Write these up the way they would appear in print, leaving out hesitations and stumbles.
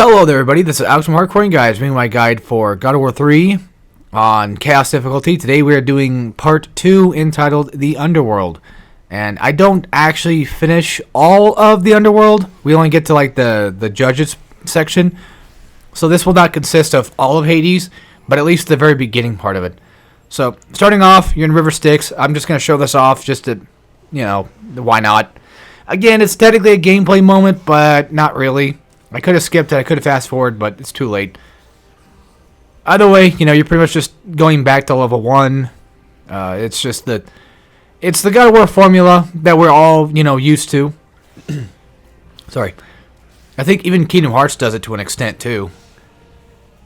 Hello there, everybody. This is Alex from Hardcoring Guys, bringing my guide for God of War 3 on Chaos difficulty. Today we are doing part 2 entitled The Underworld. And I don't actually finish all of The Underworld. We only get to like the judges section. So this will not consist of all of Hades, but at least the very beginning part of it. So starting off, you're in River Styx. I'm just going to show this off just to, why not? Again, it's technically a gameplay moment, but not really. I could have skipped it, I could have fast forwarded, but it's too late. Either way, you're pretty much just going back to level 1. It's just it's the God of War formula that we're all, used to. Sorry. I think even Kingdom Hearts does it to an extent, too.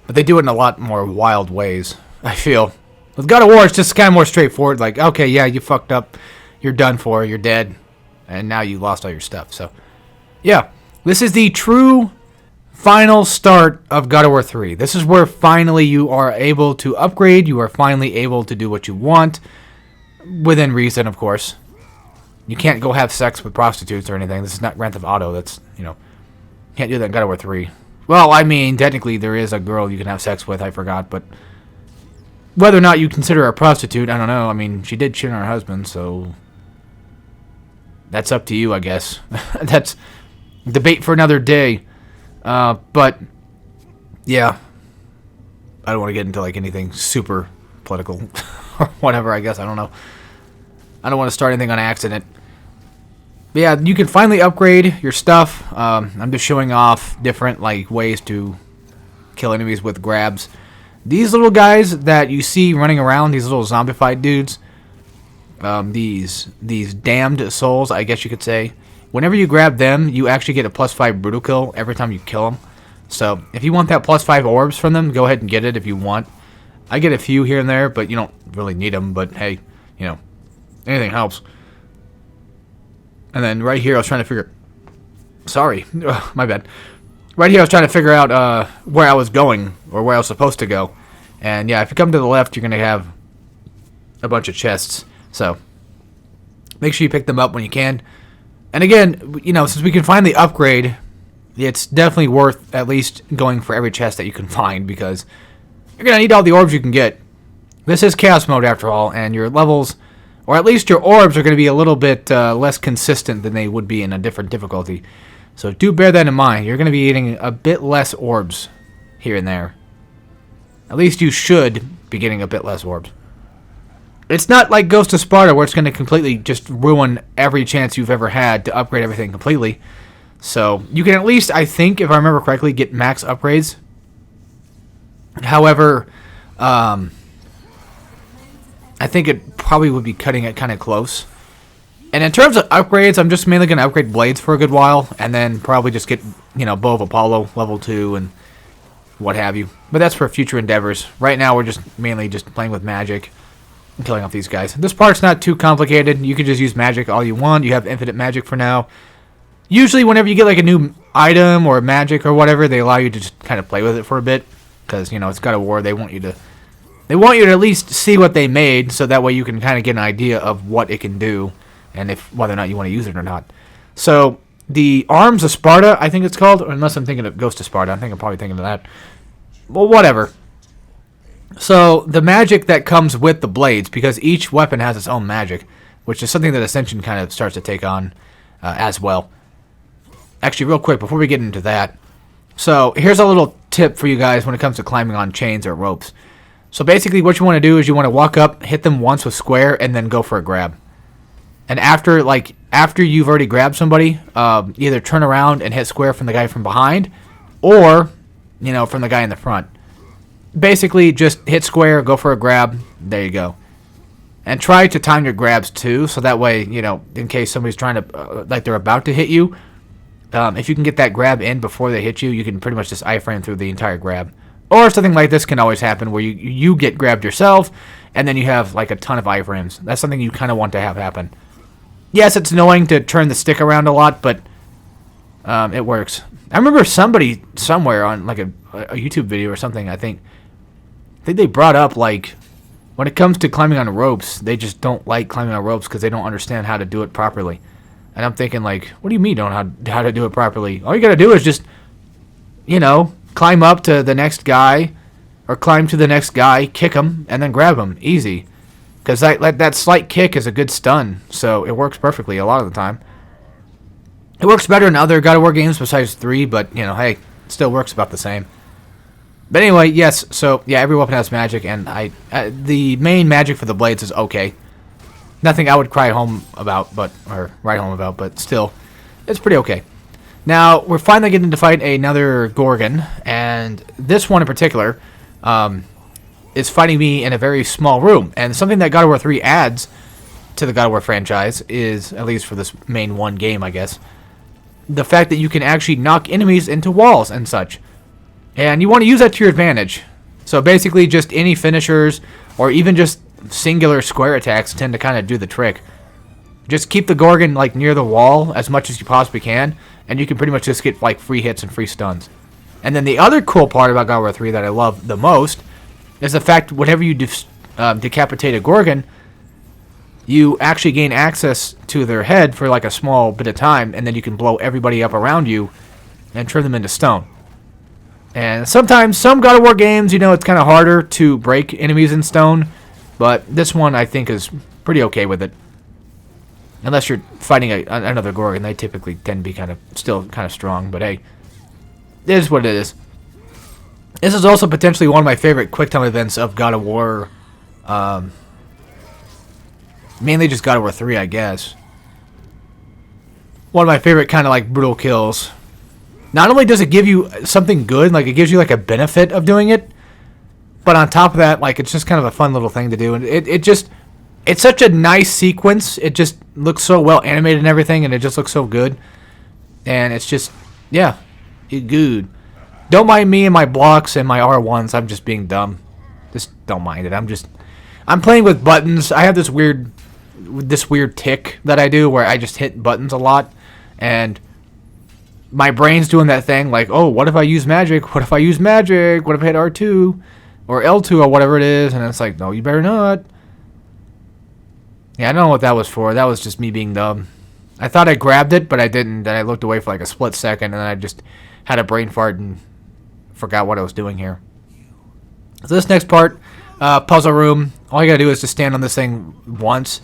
But they do it in a lot more wild ways, I feel. With God of War, it's just kind of more straightforward. Like, okay, yeah, you fucked up. You're done for. You're dead. And now you lost all your stuff. So, yeah. This is the true final start of God of War 3. This is where finally you are able to upgrade. You are finally able to do what you want. Within reason, of course. You can't go have sex with prostitutes or anything. This is not Grand Theft Auto. That's, can't do that in God of War 3. Well, I mean, technically there is a girl you can have sex with. I forgot, but whether or not you consider her a prostitute, I don't know. I mean, she did cheat on her husband, so that's up to you, I guess. That's debate for another day. But yeah, I don't want to get into like anything super political or whatever. I guess I don't know. I don't want to start anything on accident. But yeah, you can finally upgrade your stuff. I'm just showing off different like ways to kill enemies with grabs. These little guys that you see running around, these little zombified dudes, these damned souls, I guess you could say. Whenever you grab them, you actually get a +5 brutal kill every time you kill them. So if you want that +5 orbs from them, go ahead and get it if you want. I get a few here and there, but you don't really need them. But hey, anything helps. And then right here, I was trying to figure... Sorry, my bad. Right here, I was trying to figure out where I was going, or where I was supposed to go. And yeah, if you come to the left, you're going to have a bunch of chests. So make sure you pick them up when you can. And again, since we can finally upgrade, it's definitely worth at least going for every chest that you can find, because you're going to need all the orbs you can get. This is Chaos Mode after all, and your levels, or at least your orbs, are going to be a little bit less consistent than they would be in a different difficulty. So do bear that in mind. You're going to be getting a bit less orbs here and there. At least you should be getting a bit less orbs. It's not like Ghost of Sparta where it's going to completely just ruin every chance you've ever had to upgrade everything completely. So you can at least, I think, if I remember correctly, get max upgrades. However, I think it probably would be cutting it kind of close. And in terms of upgrades, I'm just mainly going to upgrade blades for a good while, and then probably just get, Bow of Apollo, level 2, and what have you. But that's for future endeavors. Right now, we're just mainly just playing with magic. Killing off these guys. This part's not too complicated. You can just use magic all you want. You have infinite magic for now. Usually whenever you get like a new item or magic or whatever, they allow you to just kind of play with it for a bit, because it's God of War. They want you to at least see what they made, so that way you can kind of get an idea of what it can do and if whether or not you want to use it or not. So the Arms of Sparta, I think it's called, or unless I'm thinking of Ghost of Sparta. I think I'm probably thinking of that. Well, whatever. So, the magic that comes with the blades, because each weapon has its own magic, which is something that Ascension kind of starts to take on as well. Actually, real quick, before we get into that, so here's a little tip for you guys when it comes to climbing on chains or ropes. So basically what you want to do is you want to walk up, hit them once with square, and then go for a grab. And after you've already grabbed somebody, either turn around and hit square from the guy from behind, or, from the guy in the front. Basically, just hit square, go for a grab, there you go. And try to time your grabs too, so that way, in case somebody's trying to, they're about to hit you, if you can get that grab in before they hit you, you can pretty much just iframe through the entire grab. Or something like this can always happen, where you get grabbed yourself, and then you have like a ton of iframes. That's something you kind of want to have happen. Yes, it's annoying to turn the stick around a lot, but it works. I remember somebody somewhere on like a YouTube video or something, I think they brought up, like, when it comes to climbing on ropes, they just don't like climbing on ropes because they don't understand how to do it properly. And I'm thinking, like, what do you mean don't know how to do it properly? All you got to do is just you know, climb up to the next guy, or climb to the next guy, kick him, and then grab him. Easy. Because that slight kick is a good stun, so it works perfectly a lot of the time. It works better in other God of War games besides 3, but, you know, hey, it still works about the same. But anyway, yes, so, yeah, every weapon has magic, and the main magic for the blades is okay. Nothing I would cry home about, or write home about, but still, it's pretty okay. Now, we're finally getting to fight another Gorgon, and this one in particular is fighting me in a very small room. And something that God of War 3 adds to the God of War franchise is, at least for this main one game, I guess, the fact that you can actually knock enemies into walls and such. And you want to use that to your advantage. So basically just any finishers or even just singular square attacks tend to kind of do the trick. Just keep the Gorgon like near the wall as much as you possibly can, and you can pretty much just get like free hits and free stuns. And then the other cool part about God of War 3 that I love the most is the fact whenever you decapitate a Gorgon, you actually gain access to their head for like a small bit of time, and then you can blow everybody up around you and turn them into stone. And sometimes, some God of War games, you know, it's kind of harder to break enemies in stone, but this one I think is pretty okay with it. Unless you're fighting another Gorgon, they typically tend to be still kind of strong, but hey, it is what it is. This is also potentially one of my favorite QuickTime events of God of War. Mainly just God of War 3, I guess. One of my favorite kind of like brutal kills. Not only does it give you something good, like it gives you like a benefit of doing it, but on top of that, like it's just kind of a fun little thing to do. And it's such a nice sequence. It just looks so well animated and everything, and it just looks so good. And it's just, yeah, it's good. Don't mind me and my blocks and my R1s. I'm just being dumb. Just don't mind it. I'm playing with buttons. I have this weird tick that I do where I just hit buttons a lot, and my brain's doing that thing like, oh, what if I use magic? What if I use magic? What if I hit R2 or L2 or whatever it is? And it's like, no, you better not. Yeah, I don't know what that was for. That was just me being dumb. I thought I grabbed it, but I didn't. Then I looked away for like a split second, and then I just had a brain fart and forgot what I was doing here. So this next part, puzzle room, all you gotta do is just stand on this thing once.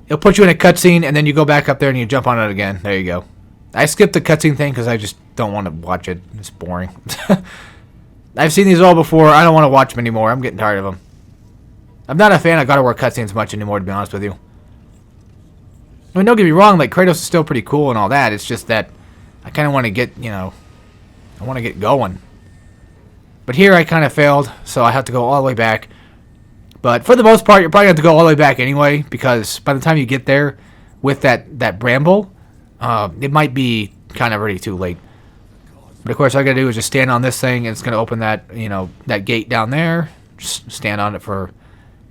It'll put you in a cutscene, and then you go back up there and you jump on it again. There you go. I skipped the cutscene thing because I just don't want to watch it. It's boring. I've seen these all before. I don't want to watch them anymore. I'm getting tired of them. I'm not a fan of God of War cutscenes much anymore, to be honest with you. I mean, don't get me wrong, like, Kratos is still pretty cool and all that. It's just that I kind of want to get, I want to get going. But here I kind of failed, so I have to go all the way back. But for the most part, you're probably going to have to go all the way back anyway, because by the time you get there with that bramble, it might be kind of already too late. But of course, all I got to do is just stand on this thing, and it's going to open that, that gate down there. Just stand on it for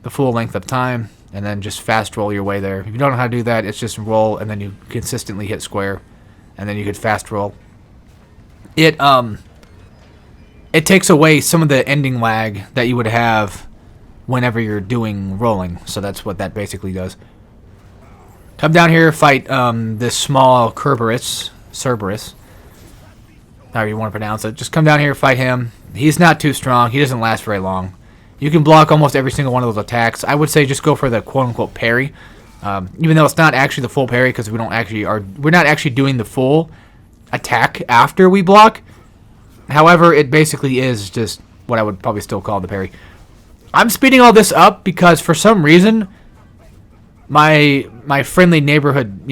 the full length of time, and then just fast roll your way there. If you don't know how to do that, it's just roll, and then you consistently hit square, and then you could fast roll. It takes away some of the ending lag that you would have whenever you're doing rolling, so that's what that basically does. Come down here, fight this small Cerberus, however you want to pronounce it. Just come down here, fight him. He's not too strong. He doesn't last very long. You can block almost every single one of those attacks. I would say just go for the quote-unquote parry, even though it's not actually the full parry because we're not actually doing the full attack after we block. However, it basically is just what I would probably still call the parry. I'm speeding all this up because for some reason my friendly neighborhood,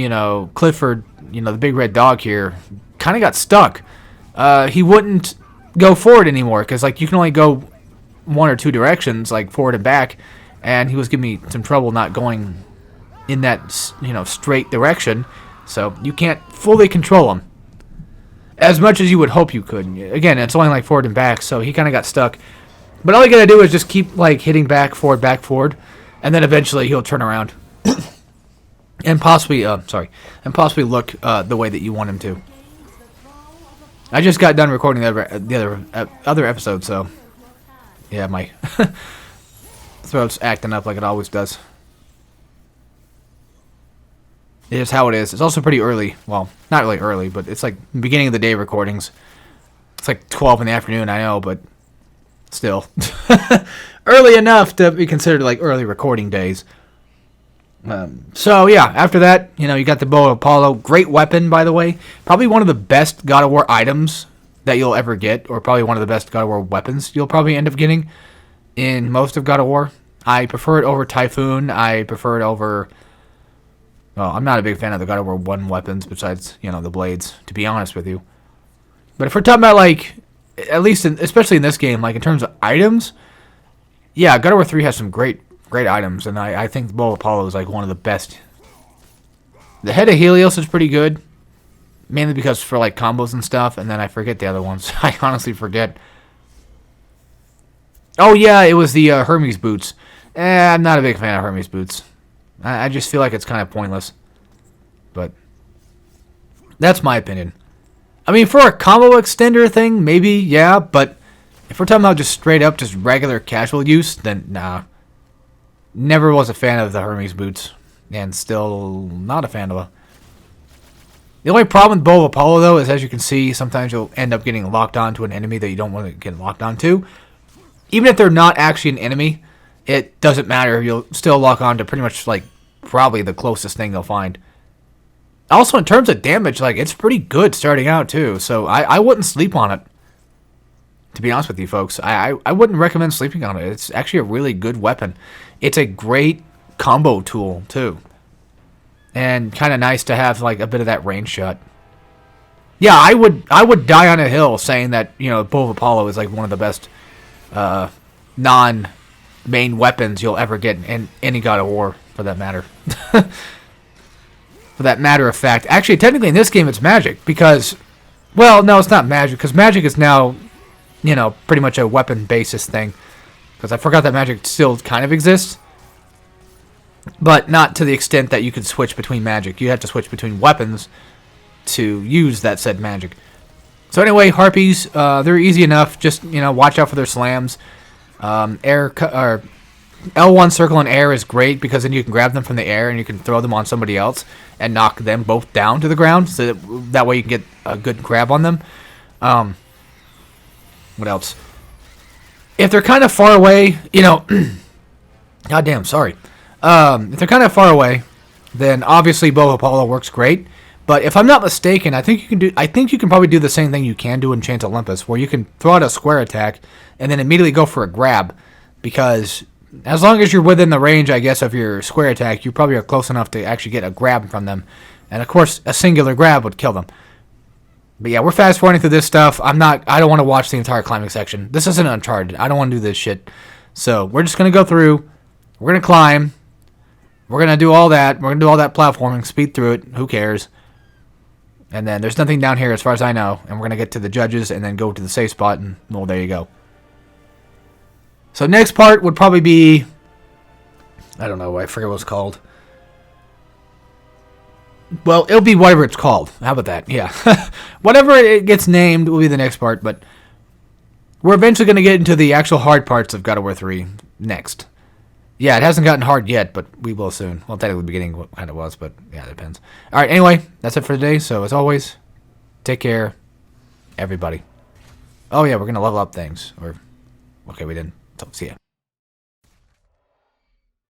Clifford, the big red dog here, kind of got stuck. He wouldn't go forward anymore because like you can only go one or two directions, like forward and back, and he was giving me some trouble not going in that straight direction, so you can't fully control him as much as you would hope you could. Again, it's only like forward and back, so he kind of got stuck. But all you gotta do is just keep like hitting back, forward, and then eventually he'll turn around and possibly look the way that you want him to. I just got done recording the other episode, so yeah, my throat's acting up like it always does. It is how it is. It's also pretty early. Well, not really early, but it's like beginning of the day recordings. It's like 12 in the afternoon, I know, but still. Early enough to be considered like early recording days. So yeah, after that, you got the Bow of Apollo. Great weapon, by the way. Probably one of the best God of War items that you'll ever get, or probably one of the best God of War weapons you'll probably end up getting in most of God of War. I prefer it over Typhoon. I prefer it over... Well, I'm not a big fan of the God of War 1 weapons besides, the blades, to be honest with you. But if we're talking about, like, at least, especially in this game, like, in terms of items, yeah, God of War 3 has some great items, and I think the Bow of Apollo is, like, one of the best. The Head of Helios is pretty good, mainly because for, like, combos and stuff, and then I forget the other ones. I honestly forget. Oh, yeah, it was the Hermes boots. I'm not a big fan of Hermes boots. I just feel like it's kind of pointless. But that's my opinion. I mean, for a combo extender thing, maybe, yeah, but if we're talking about just straight up, just regular casual use, then nah. Never was a fan of the Hermes boots, and still not a fan of them. The only problem with Bow of Apollo, though, is as you can see, sometimes you'll end up getting locked onto an enemy that you don't want to get locked onto. Even if they're not actually an enemy, it doesn't matter. You'll still lock on to pretty much, like, probably the closest thing you'll find. Also, in terms of damage, like, it's pretty good starting out, too. So, I wouldn't sleep on it. To be honest with you, folks. I wouldn't recommend sleeping on it. It's actually a really good weapon. It's a great combo tool, too. And kind of nice to have, like, a bit of that range shot. Yeah, I would die on a hill saying that, Bow of Apollo is, like, one of the best non-main weapons you'll ever get in any God of War, for that matter. For that matter of fact. Actually, technically in this game it's magic, because... Well, no, it's not magic, because magic is now, pretty much a weapon basis thing. Because I forgot that magic still kind of exists. But not to the extent that you could switch between magic. You have to switch between weapons to use that said magic. So anyway, Harpies, they're easy enough. Just, watch out for their slams. L1 circle and air is great because then you can grab them from the air and you can throw them on somebody else and knock them both down to the ground. So that way you can get a good grab on them. What else? If they're kind of far away, goddamn, sorry. If they're kind of far away, then obviously Bow of Apollo works great. But if I'm not mistaken, I think you can probably do the same thing you can do in Enchant Olympus, where you can throw out a square attack and then immediately go for a grab, because as long as you're within the range, I guess, of your square attack, you probably are close enough to actually get a grab from them. And of course, a singular grab would kill them. But yeah, we're fast forwarding through this stuff. I don't want to watch the entire climbing section. This isn't Uncharted. I don't want to do this shit. So we're just gonna go through. We're gonna climb. We're gonna do all that. We're gonna do all that platforming, speed through it. Who cares? And then there's nothing down here as far as I know. And we're going to get to the judges and then go to the safe spot. And, well, there you go. So next part would probably be... I don't know. I forget what it's called. Well, it'll be whatever it's called. How about that? Yeah. Whatever it gets named will be the next part. But we're eventually going to get into the actual hard parts of God of War 3 next. Yeah, it hasn't gotten hard yet, but we will soon. Well, technically the beginning kind of was, but yeah, it depends. All right, anyway, that's it for today. So as always, take care, everybody. Oh yeah, we're going to level up things. Okay, we didn't. So, see ya.